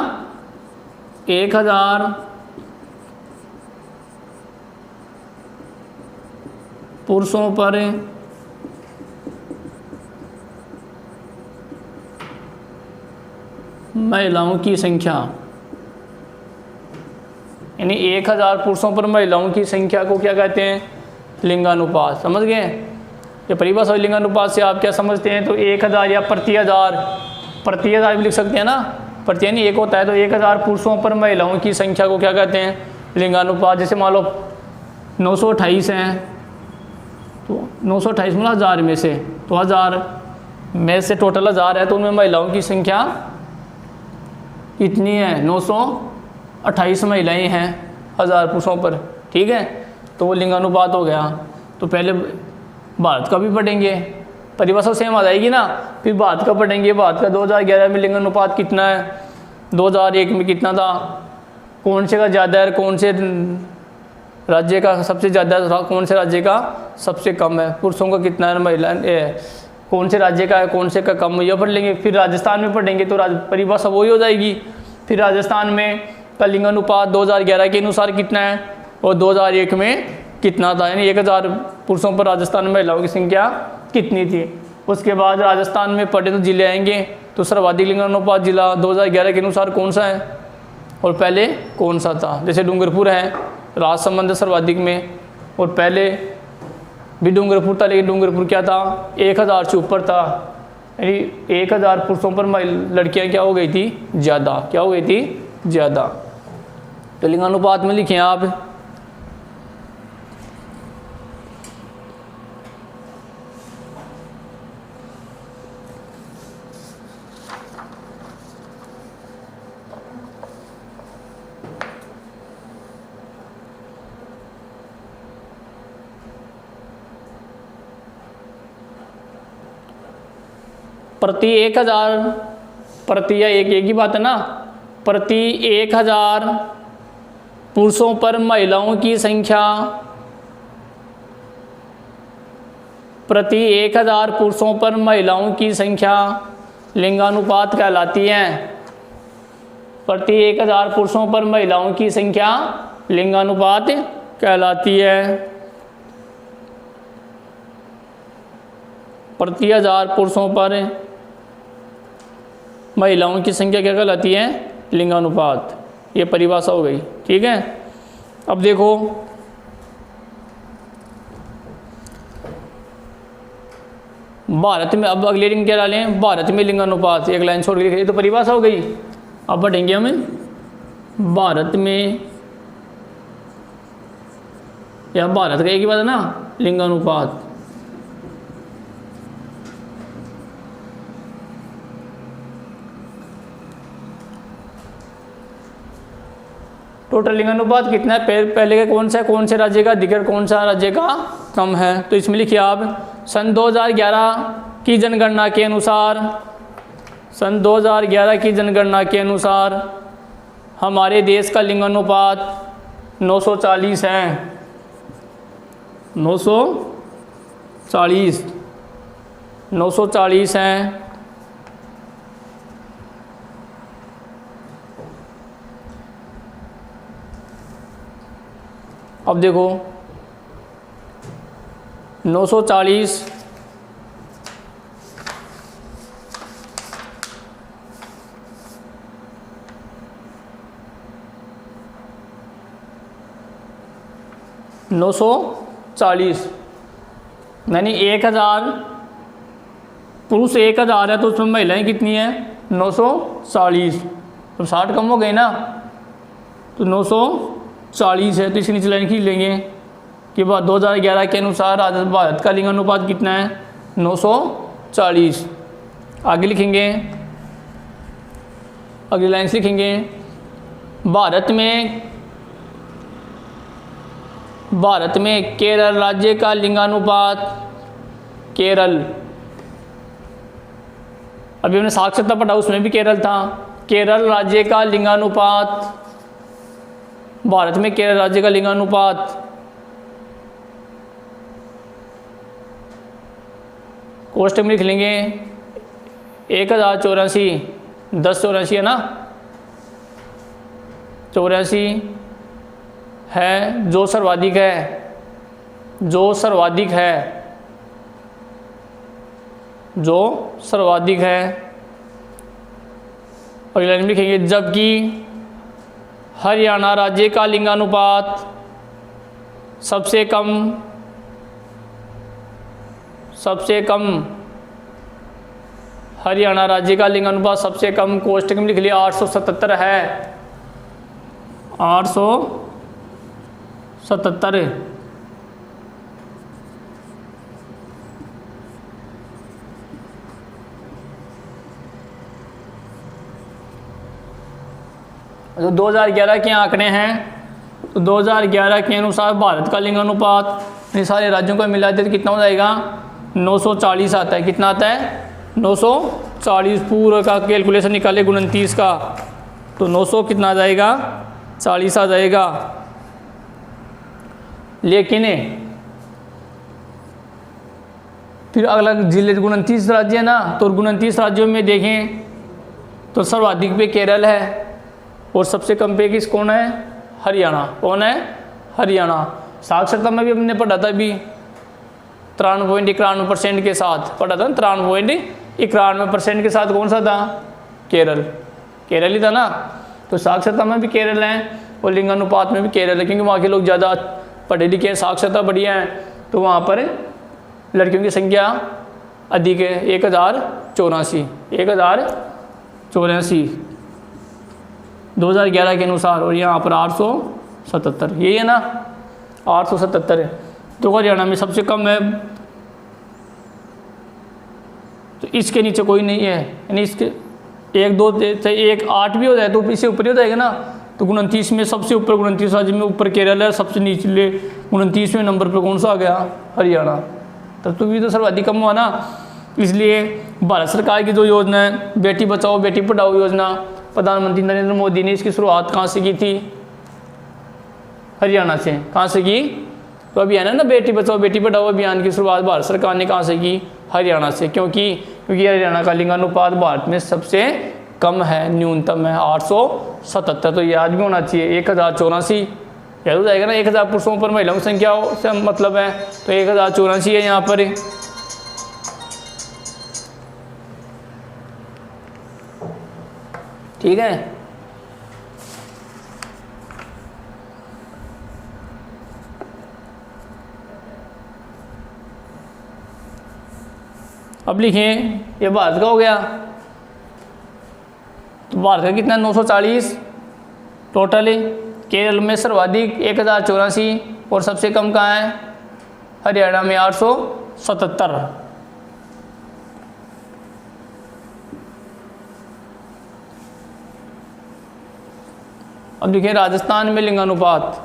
A: 1000 पुरुषों पर महिलाओं की संख्या, यानी 1000 पुरुषों पर महिलाओं की संख्या को क्या कहते हैं? लिंगानुपात। समझ गए? ये परिभाषा लिंगानुपात से आप क्या समझते हैं? तो 1000 या प्रति हजार भी लिख सकते हैं ना, प्रति यानी एक होता है, तो 1000 पुरुषों पर महिलाओं की संख्या को क्या कहते हैं? लिंगानुपात। जैसे मान लो 928 हैं, तो 928 मतलब 1000 में से, तो 1000 में से टोटल 1000 है, तो उनमें महिलाओं की संख्या कितनी है? 928 28 महिलाएं हैं 1000 पुरुषों पर, ठीक है, तो वो लिंगानुपात हो गया। तो पहले भारत का भी पढ़ेंगे, परिभाषा सेम आ जाएगी ना, फिर भारत का पढ़ेंगे। भारत का 2011 में लिंगानुपात कितना है, 2001 में कितना था, कौन से का ज़्यादा है, कौन से राज्य का सबसे ज़्यादा, कौन से राज्य का सबसे कम है, पुरुषों का कितना है, महिला कौन से राज्य का है, कौन से का कम, ये पढ़ लेंगे। फिर राजस्थान में पढ़ेंगे तो परिभाषा वही हो जाएगी। फिर राजस्थान में का लिंगानुपात 2011 के अनुसार कितना है और 2001 में कितना था, यानी 1000 पुरुषों पर राजस्थान में महिलाओं की संख्या कितनी थी। उसके बाद राजस्थान में पढ़े तो जिले आएंगे, तो सर्वाधिक लिंगानुपात जिला 2011 के अनुसार कौन सा है और पहले कौन सा था। जैसे डूंगरपुर है राजसमंद सर्वाधिक में, और पहले भी डूंगरपुर था, लेकिन डूंगरपुर क्या था, 1000 से ऊपर था, यानी 1000 पुरुषों पर लड़कियां क्या हो गई थी, ज़्यादा, क्या हो गई थी, ज़्यादा। तो लिंगानुपात में लिखें आप प्रति 1000, प्रति या एक ही बात है ना, प्रति 1000 पुरुषों पर महिलाओं की संख्या, प्रति 1000 पुरुषों पर महिलाओं की संख्या लिंगानुपात कहलाती है। प्रति 1000 पुरुषों पर महिलाओं की संख्या लिंगानुपात कहलाती है। प्रति 1000 पुरुषों पर महिलाओं की संख्या क्या कहलाती है, लिंगानुपात। ये परिभाषा हो गई, ठीक है। अब देखो भारत में, अब अगले लिंग क्या डालें, भारत में लिंगानुपात, एक लाइन छोड़ के लिखिए, तो परिभाषा हो गई। अब पढ़ेंगे हम भारत में, या भारत का एक ही बात है ना, लिंगानुपात। टोटल लिंगानुपात कितना है, पहले का कौन से राज्य का अधिक है, कौन सा राज्य का कम है। तो इसमें लिखिए आप सन 2011 की जनगणना के अनुसार, सन 2011 की जनगणना के अनुसार हमारे देश का लिंगानुपात 940 है, 940 है। अब देखो 940 940 यानी 1000 पुरुष 1000 है, तो उसमें महिलाएं कितनी हैं, 940। तो 60 कम हो गए ना, तो 940 है। तो इसी नीचे लाइन खींच लेंगे कि 2011 के अनुसार भारत का लिंगानुपात कितना है, 940। आगे लिखेंगे, अगली लाइन से लिखेंगे भारत में केरल राज्य का लिंगानुपात, केरल, अभी हमने साक्षरता पढ़ा उसमें भी केरल था, केरल राज्य का लिंगानुपात, भारत में केरल राज्य का लिंगानुपात कोष्टक में लिख लेंगे 1084, 1084 है ना, 84 है, जो सर्वाधिक है, जो सर्वाधिक है, जो सर्वाधिक है। अगली लाइन में लिखेंगे जबकि हरियाणा राज्य का लिंगानुपात सबसे कम, हरियाणा राज्य का लिंगानुपात सबसे कम, कोष्टक में लिख लिया 877 है, 877। जो 2011 के आंकड़े हैं, तो 2011 के अनुसार भारत का लिंगानुपात इन सारे राज्यों को मिला दे तो कितना हो जाएगा, 940 आता है। कितना आता है, 940। पूरा का कैलकुलेशन निकाले 29 का, तो 900 कितना आ जाएगा, 40 आ जाएगा। लेकिन फिर अगला जिले 29 राज्य है ना, तो 29 राज्यों में देखें तो सर्वाधिक पे केरल है और सबसे कम पे किस कौन है, हरियाणा। कौन है, हरियाणा। साक्षरता में भी हमने पढ़ा था अभी 93.91% के साथ पढ़ा था, 93.91% के साथ कौन सा था, केरल। केरल ही था ना। तो साक्षरता में भी केरल है और लिंगानुपात में भी केरल है, क्योंकि वहाँ के लोग ज़्यादा पढ़े लिखे हैं, साक्षरता बढ़िया है, तो वहाँ पर लड़कियों की संख्या अधिक है, 1084। 2011 के अनुसार। और यहाँ पर 877, यही है ना, 877 है। तो हरियाणा में सबसे कम है, तो इसके नीचे कोई नहीं है, यानी इसके 1 2 1 8 भी हो जाए तो इससे ऊपर ही हो जाएगा ना। तो 29 में सबसे ऊपर, 29 राज्य में ऊपर केरल है, सबसे निचले 29वें नंबर पर कौन सा आ गया, हरियाणा। तब तो भी तो सर्वाधिक कम हुआ ना। इसलिए भारत सरकार की जो योजना है, बेटी बचाओ बेटी पढ़ाओ योजना, प्रधानमंत्री नरेंद्र मोदी ने इसकी शुरुआत कहाँ से की थी, हरियाणा से। कहाँ से की, तो अभियान है ना बेटी बचाओ बेटी पढ़ाओ अभियान की शुरुआत भारत सरकार ने कहाँ से की, हरियाणा से। क्योंकि हरियाणा का लिंगानुपात भारत में सबसे कम है, न्यूनतम है 877। तो याद भी होना चाहिए 1084 याद हो जाएगा ना। 1000 पुरुषों पर महिलाओं की संख्या से मतलब है, तो 1084 है यहाँ पर। ठीक है। अब लिखें, ये भारत का हो गया। तो भारत का कितना, 940 टोटल। केरल में सर्वाधिक 1084 और सबसे कम कहाँ है, हरियाणा में 877। अब देखिए राजस्थान में लिंगानुपात।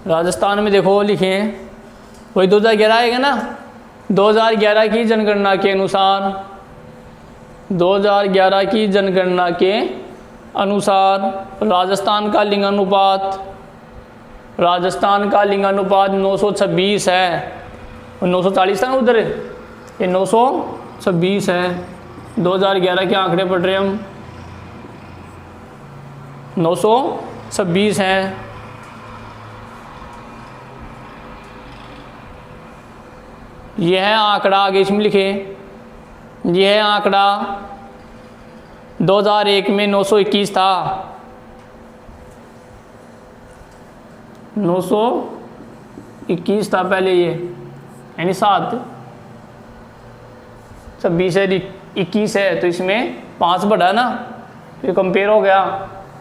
A: राजस्थान में देखो लिखें, वही 2011 आएगा ना। 2011 की जनगणना के अनुसार, 2011 की जनगणना के अनुसार राजस्थान का लिंगानुपात, राजस्थान का लिंगानुपात 926 है। 940 था ना उधर, ये 926 है। 2011 के आंकड़े पढ़ रहे हम, 926 हैं। यह आंकड़ा आगे इसमें लिखे, यह आंकड़ा 2001 में 921 था। 921 था पहले ये, यानी 726 है, 21 है, तो इसमें 5 बढ़ा ना, ये कंपेयर हो गया।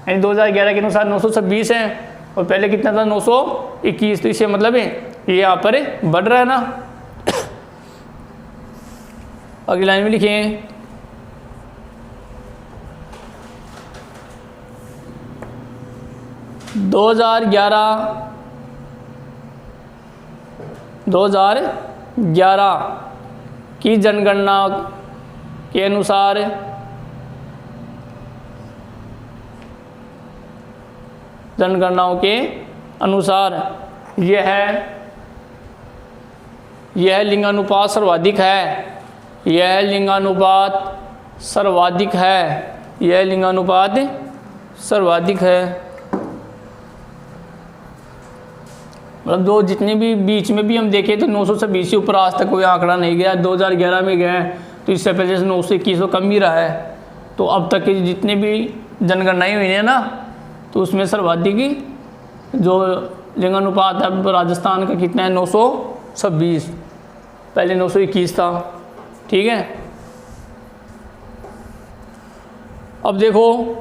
A: यानी 2011 के अनुसार 926 है और पहले कितना था, 921। तो इससे मतलब है ये यहाँ पर बढ़ रहा है ना। अगली लाइन में लिखें, दो हजार ग्यारह की जनगणना के अनुसार जनगणनाओं के अनुसार यह लिंगानुपात सर्वाधिक है। यह लिंगानुपात सर्वाधिक है। यह लिंगानुपात सर्वाधिक है। मतलब दो जितने भी बीच में भी हम देखें तो 926 से ऊपर आज तक कोई आंकड़ा नहीं गया। 2011 में गया है, तो इससे पहले से 921 कम ही रहा है। तो अब तक के जितने भी जनगणनाएं हुई हैं ना, तो उसमें सर्वाधिक जो लिंगानुपात है राजस्थान का कितना है, 926। पहले 921 था। ठीक है। अब देखो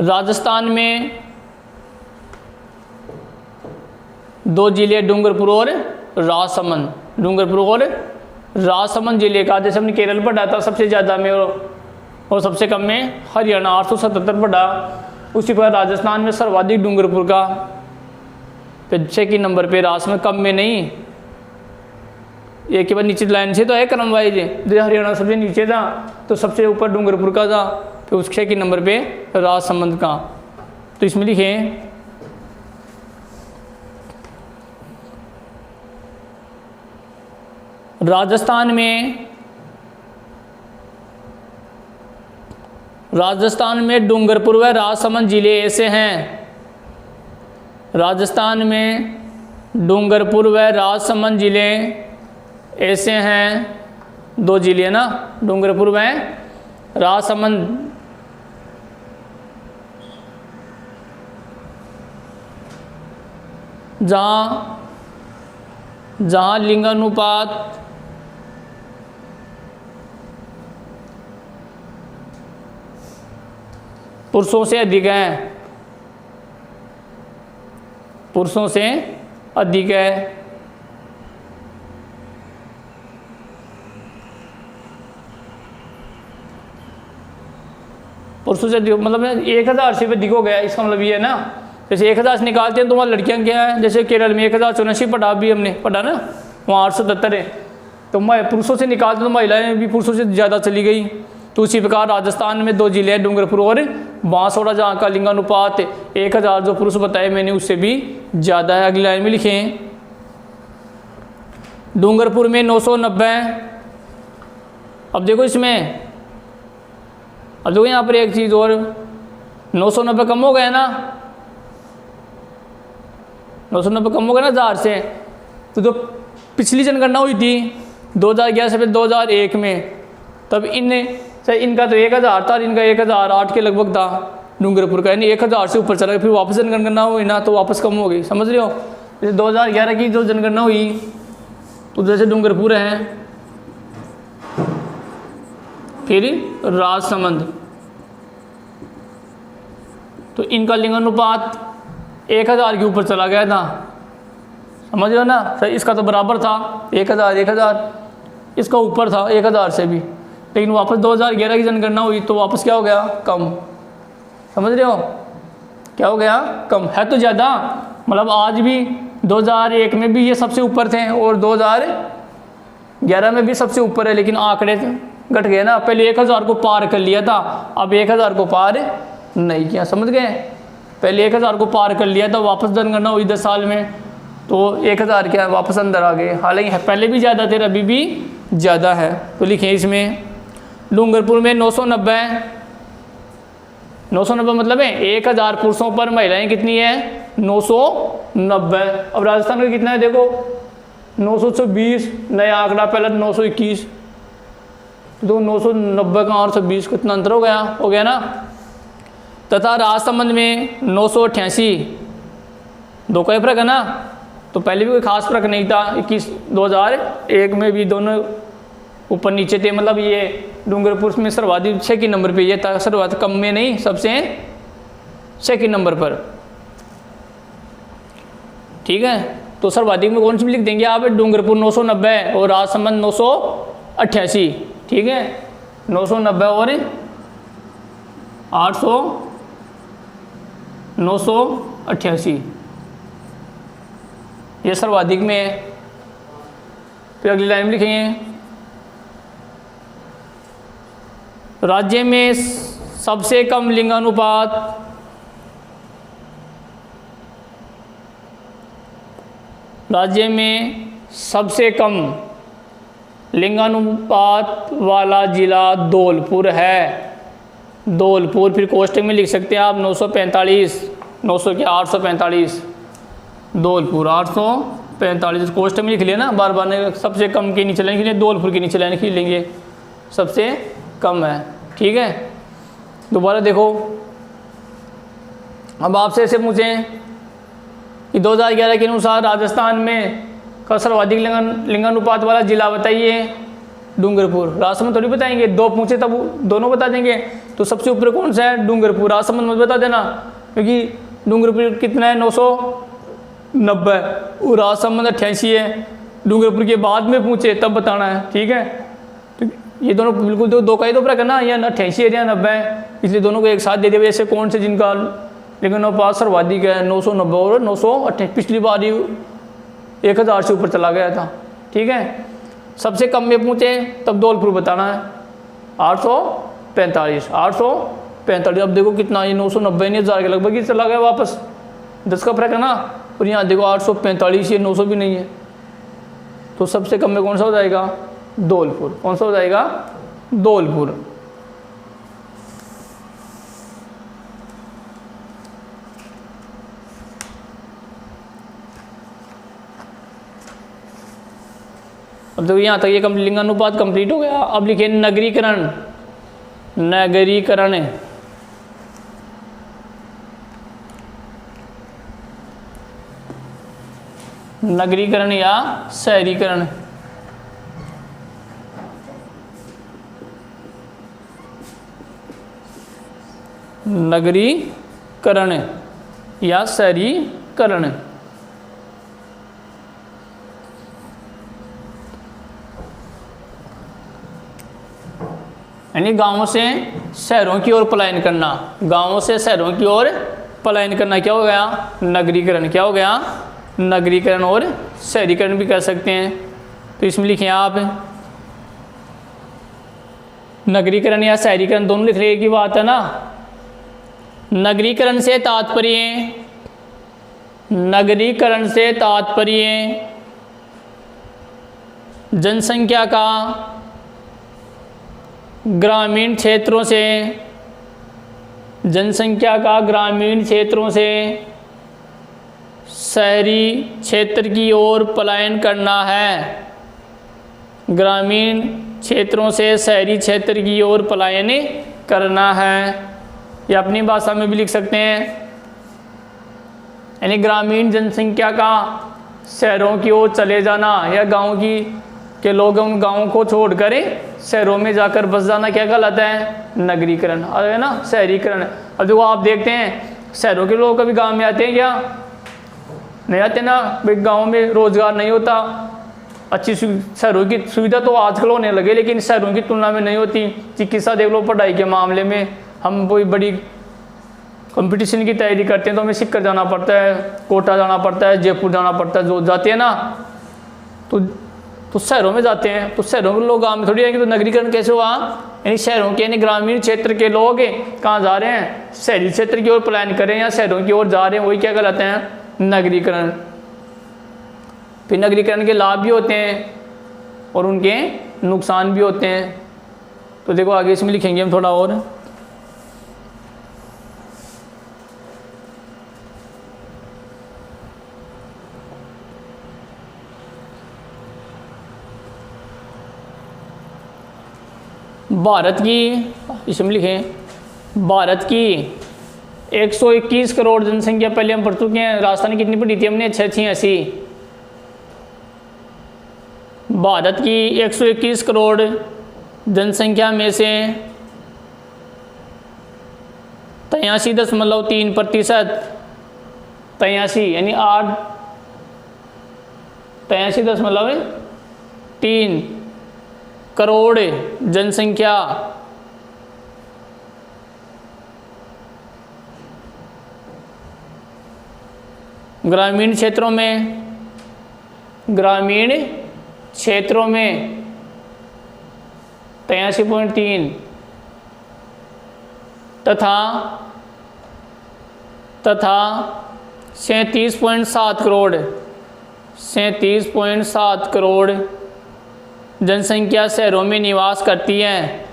A: राजस्थान में 2 जिले डूंगरपुर और राजसमंद। डूंगरपुर और राजसमंद जिले का, जैसे हमने केरल पढ़ा था सबसे ज़्यादा में और सबसे कम में हरियाणा 877 पढ़ा, उसी पर राजस्थान में सर्वाधिक डूंगरपुर का, फिर 6 के नंबर पे राजसमंद, कम में नहीं, एक के बाद नीचे लाइन से तो है क्रम वाइज, जैसे हरियाणा सबसे नीचे था तो सबसे ऊपर डूंगरपुर का था, फिर उस 6 के नंबर पे राजसमंद का। तो इसमें लिखे राजस्थान में डूंगरपुर व राजसमंद जिले ऐसे हैं। राजस्थान में डूंगरपुर व राजसमंद जिले ऐसे हैं, 2 जिले ना, डूंगरपुर व राजसमंद। जहाँ लिंगानुपात पुरुषों से अधिक है, पुरुषों से अधिक है। पुरुषों से अधिक मतलब 1000 से अधिक हो गया, इसका मतलब ये है ना, जैसे 1000 से निकालते हैं तो वहाँ लड़कियाँ क्या है, जैसे केरल में 1084 पढ़ा, अभी हमने पढ़ा ना, वहाँ 877 है, तो पुरुषों से निकालते तो महिलाएं भी पुरुषों से ज़्यादा चली गई। तो उसी प्रकार राजस्थान में 2 जिले हैं, डूंगरपुर और बांसवाड़ा, जहाँ का लिंगानुपात 1000 जो पुरुष बताए मैंने उससे भी ज़्यादा है। अगली लाइन में लिखें, डूंगरपुर में 990। अब देखो इसमें, अब देखो यहाँ पर एक चीज़ और, 990 कम हो गया ना, 990 कम हो गया ना 1000 से। तो जो पिछली जनगणना हुई थी 2011 से 2001 में, तब इनका तो 1000 था और इनका 1008 के लगभग था डूंगरपुर का, यानी 1000 से ऊपर चला गया। फिर वापस जनगणना हुई ना तो वापस कम हो गई, समझ रहे हो। जैसे 2011 की जो जनगणना हुई तो जैसे डूंगरपुर है, फिर राजसमंद, तो इनका लिंगानुपात 1000 के ऊपर चला गया था, समझ रहे हो ना। सही, इसका तो बराबर था 1000, इसका ऊपर था 1000 से भी, लेकिन वापस 2011 की जनगणना हुई तो वापस क्या हो गया, कम, समझ रहे हो, क्या हो गया, कम। है तो ज़्यादा, मतलब आज भी 2001 में भी ये सबसे ऊपर थे और 2011 में भी सबसे ऊपर है, लेकिन आंकड़े घट गए ना। पहले 1000 को पार कर लिया था, अब 1000 को पार नहीं किया, समझ गए। पहले 1000 को पार कर लिया था, वापस जनगणना हुई 10 साल में तो 1000 क्या वापस अंदर आ गए। हालांकि पहले भी ज़्यादा थे, अभी भी ज़्यादा है। तो लिखें इसमें, डूंगरपुर में 990 मतलब है 1000 पुरुषों पर महिलाएं कितनी है, 990। अब राजस्थान का कितना है देखो, 920, नया आंकड़ा, पहला 921, तो 990 का और 120 कितना अंतर हो गया ना। तथा राजसमंद में 988, 2 का फर्क है ना। तो पहले भी कोई खास फर्क नहीं था, 2001 में भी दोनों ऊपर नीचे थे, मतलब ये डूंगरपुर में सर्वाधिक 6 के नंबर पे ये था, सर्वाधिक कम में नहीं, सबसे 6 के नंबर पर, ठीक है। तो सर्वाधिक में कौन सी लिख देंगे आप, डूंगरपुर 990 और राजसमंद 988, ठीक है। 990 और 800, 988 ये सर्वाधिक में है। फिर अगली लाइन में लिखेंगे, राज्य में सबसे कम लिंगानुपात, राज्य में सबसे कम लिंगानुपात वाला जिला धौलपुर है। धौलपुर, फिर कोष्टक में लिख सकते हैं आप 945, 900 क्या 845, धौलपुर 845 कोष्टक में लिख लिया ना, बार बार ने सबसे कम के नीचे लाइन के लिए धौलपुर के नीचे लाइन खींच लेंगे, सबसे कम है, ठीक है। दोबारा देखो, अब आपसे ऐसे पूछें कि 2011 के अनुसार राजस्थान में का सर्वाधिक लिंगानुपात वाला जिला बताइए, डूंगरपुर। राजसमंद थोड़ी बताएंगे, दो पूछे तब दोनों बता देंगे। तो सबसे ऊपर कौन सा है? डूंगरपुर। राजसमंद मत बता देना, क्योंकि डूंगरपुर कितना है? 990। और राजसमंद 88 है। डूंगरपुर के बाद में पूछे तब बताना है, ठीक है। तो ये दोनों बिल्कुल दो का ही तो फर्क है ना, या 88 है या 90 है, इसलिए दोनों को एक साथ दे दिया। वैसे कौन से जिनका लेकिन पास सर्वाधिक है 990 और 928। पिछली बार ही 1000 से ऊपर चला गया था, ठीक है। सबसे कम में पूछे तब धौलपुर बताना है, 845। 845। अब देखो कितना, ये 990 नहीं, 1000 के लगभग ही चला गया वापस, 10 का फर्क है ना। और यहाँ देखो 845, ये 900 भी नहीं है। तो सबसे कम में कौन सा हो जाएगा? धौलपुर। कौन सा हो जाएगा? धौलपुर। अब तो यहाँ तक ये लिंगानुपात कंप्लीट हो गया। अब लिखिए नगरीकरण। नगरीकरण नगरीकरण या शहरीकरण। नगरीकरण या शहरीकरण। यानी गांवों से शहरों की ओर पलायन करना। गांवों से शहरों की ओर पलायन करना क्या हो गया? नगरीकरण। क्या हो गया? नगरीकरण। और शहरीकरण भी कर सकते हैं। तो इसमें लिखें आप नगरीकरण या शहरीकरण, दोनों लिख रहे की बात है ना। नगरीकरण से तात्पर्य, नगरीकरण से तात्पर्य जनसंख्या का ग्रामीण क्षेत्रों से, जनसंख्या का ग्रामीण क्षेत्रों से शहरी क्षेत्र की ओर पलायन करना है। ग्रामीण क्षेत्रों से शहरी क्षेत्र की ओर पलायन करना है। या अपनी भाषा में भी लिख सकते हैं, यानी ग्रामीण जनसंख्या का शहरों की ओर चले जाना, या गांव के लोग उन गाँव को छोड़कर शहरों में जाकर बस जाना क्या कहलाता है? नगरीकरण। है ना, शहरीकरण। अब देखो आप देखते हैं शहरों के लोग कभी गांव में आते हैं क्या? नहीं आते ना। भाई गांव में रोजगार नहीं होता, अच्छी शहरों की सुविधा तो आजकल होने लगे, लेकिन शहरों की तुलना में नहीं होती। चिकित्सा देख लो, पढ़ाई के मामले में हम कोई बड़ी कंपटीशन की तैयारी करते हैं तो हमें सीकर जाना पड़ता है, कोटा जाना पड़ता है, जयपुर जाना पड़ता है। जो जाते हैं ना तो शहरों में जाते हैं। तो शहरों के लोग गाँव में थोड़ी आएंगे। तो नगरीकरण कैसे हुआ? यानी शहरों के, यानी ग्रामीण क्षेत्र के लोग कहाँ जा रहे हैं? शहरी क्षेत्र की ओर पलायन करें या शहरों की ओर जा रहे हैं, वही क्या कहलाते हैं? नगरीकरण। फिर नगरीकरण के लाभ भी होते हैं और उनके नुकसान भी होते हैं। तो देखो आगे इसमें लिखेंगे हम थोड़ा और। भारत की, इसमें लिखें भारत की 121 करोड़ जनसंख्या, पहले हम पढ़ चुके हैं। राजस्थान कितनी पढ़ी थी हमने? 686। भारत की 121 करोड़ जनसंख्या में से 83.3%, 83 यानी 83.3 करोड़ जनसंख्या ग्रामीण क्षेत्रों में, ग्रामीण क्षेत्रों में 83.3 तथा 37.7 करोड़, 37.7 करोड़ जनसंख्या शहरों में निवास करती है।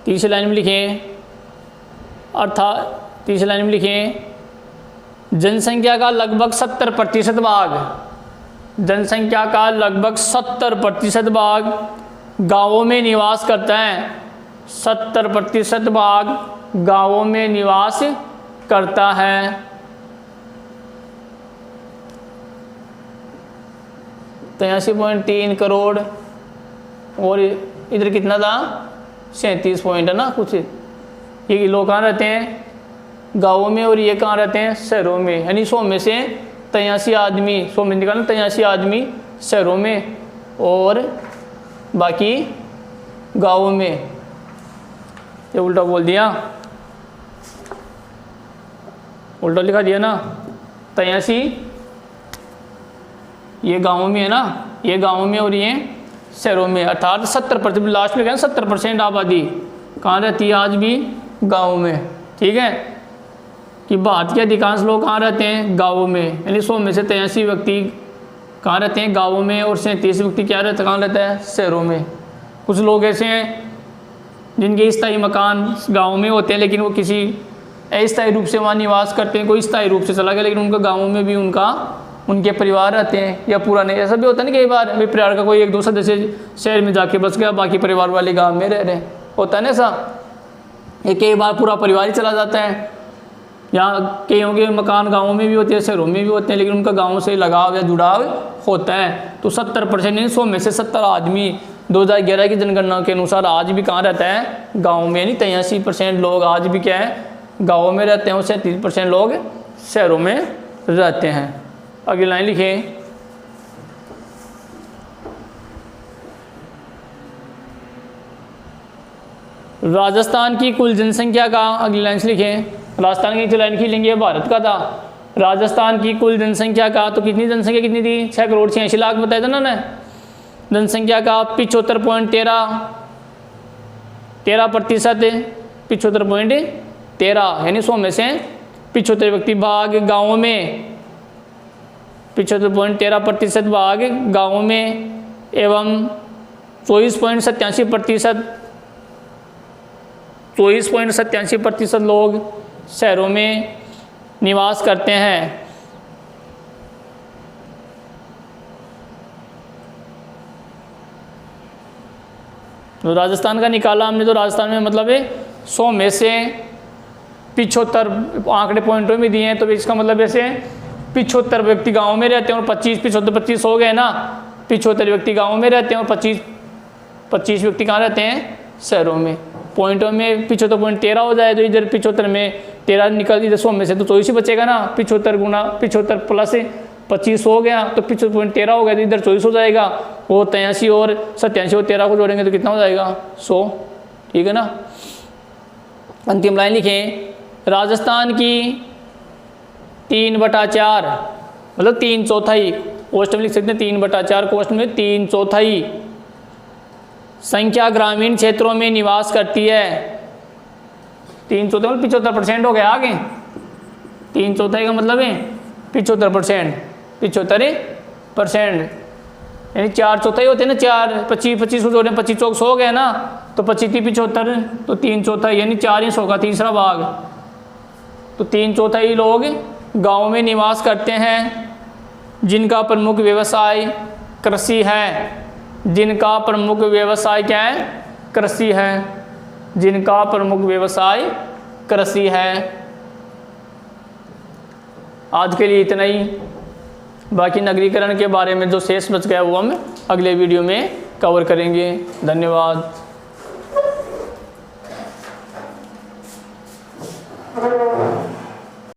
A: तीसरी लाइन में लिखें, अर्थात तीसरी लाइन में लिखें जनसंख्या का लगभग 70% भाग, जनसंख्या का लगभग 70% भाग गांवों में निवास करता है। 70% भाग गांवों में निवास करता है। 83.3 करोड़, और इधर कितना था 37 पॉइंट है ना कुछ। ये लोग कहाँ रहते हैं, गाँवों में, और ये कहाँ रहते हैं, शहरों में। यानी 100 में से 83 आदमी, 100 में निकालना 83 आदमी शहरों में और बाकी गाँवों में। ये उल्टा बोल दिया, उल्टा लिखा दिया ना। 83 ये गाँवों में है ना, ये गाँवों में और ये शहरों में, अर्थात 70%, लास्ट में कहना 70% आबादी कहाँ रहती है आज भी, गाँव में। ठीक है, कि भारत के अधिकांश लोग कहाँ रहते हैं, गाँवों में। यानी 100 में से 83 व्यक्ति कहाँ रहते हैं, गाँवों में, और 37 व्यक्ति क्या रहता है, कहाँ रहता है, शहरों में। कुछ लोग ऐसे हैं जिनके स्थायी मकान गाँव में होते हैं, लेकिन वो किसी अस्थायी रूप से वहाँ निवास करते हैं। कोई स्थायी रूप से चला गया, लेकिन उनका गाँवों में भी उनके परिवार रहते हैं, या पूरा नहीं। ऐसा भी होता है ना, कई बार अभी परिवार का कोई एक दो सदस्य शहर में जाके बस गया, बाकी परिवार वाले गाँव में रह रहे हैं, होता है ना ऐसा। ये कई बार पूरा परिवार ही चला जाता है। यहाँ कईयों के मकान गाँवों में भी होते हैं, शहरों में भी होते हैं, लेकिन उनका गाँव से लगाव या जुड़ाव होता है। तो 70% नहीं, 100 में से 70 आदमी 2011 की जनगणना के अनुसार आज भी कहाँ रहता है, गाँव में। यानी 83% लोग आज भी क्या है, गाँवों में रहते हैं, और 37% लोग शहरों में रहते हैं। अगली लाइन लिखे, राजस्थान की कुल जनसंख्या का, अगली लाइन से लिखें, राजस्थान की जो लाइन खींचेंगे भारत का था। राजस्थान की कुल जनसंख्या का, तो कितनी जनसंख्या कितनी थी, 6,86,00,000 बताया था ना ने। जनसंख्या का 75.13%, 75.13, यानी 100 में से 75 व्यक्ति भाग गाँवों में, 75.13% भाग गाँवों में, एवं 24.87% लोग शहरों में निवास करते हैं। तो राजस्थान का निकाला हमने, तो राजस्थान में मतलब है 100 में से 75 आंकड़े पॉइंटों में दिए हैं। तो इसका मतलब ऐसे 75 व्यक्ति गाँव में रहते हैं, और 25 हो गए ना, 75 व्यक्ति गाँव में रहते हैं, और 25 व्यक्ति कहाँ रहते हैं, शहरों में। पॉइंटों में 75.13 हो जाए, तो इधर 75 में 13 निकल, इधर 100 में से तो 24 ही बचेगा ना। 75 गुना 75 प्लस 25 हो गया, तो 75.13 हो गया, तो इधर 24 हो जाएगा। वो 83 और 87 और 13 को जोड़ेंगे तो कितना हो जाएगा, 100। ठीक है ना। अंतिम लाइन लिखें, राजस्थान की 3/4 मतलब 3/4, कोष्ट में लिख सकते हैं 3/4, कोष्ट में 3/4 संख्या ग्रामीण क्षेत्रों में निवास करती है। 3/4 मतलब 75% हो गया आगे। 3/4 का मतलब है 75%, 75%, यानी 4/4 होते हैं ना, 4 25 को जोड़े 25 चौक 100 हो गया ना, तो 25 75, तो 3/4 यानी 4 ही 100 का तीसरा भाग। तो 3/4 लोग गाँव में निवास करते हैं, जिनका प्रमुख व्यवसाय कृषि है। जिनका प्रमुख व्यवसाय क्या है, कृषि है। जिनका प्रमुख व्यवसाय कृषि है। आज के लिए इतना ही। बाकी नगरीकरण के बारे में जो शेष बच गया वो हम अगले वीडियो में कवर करेंगे। धन्यवाद।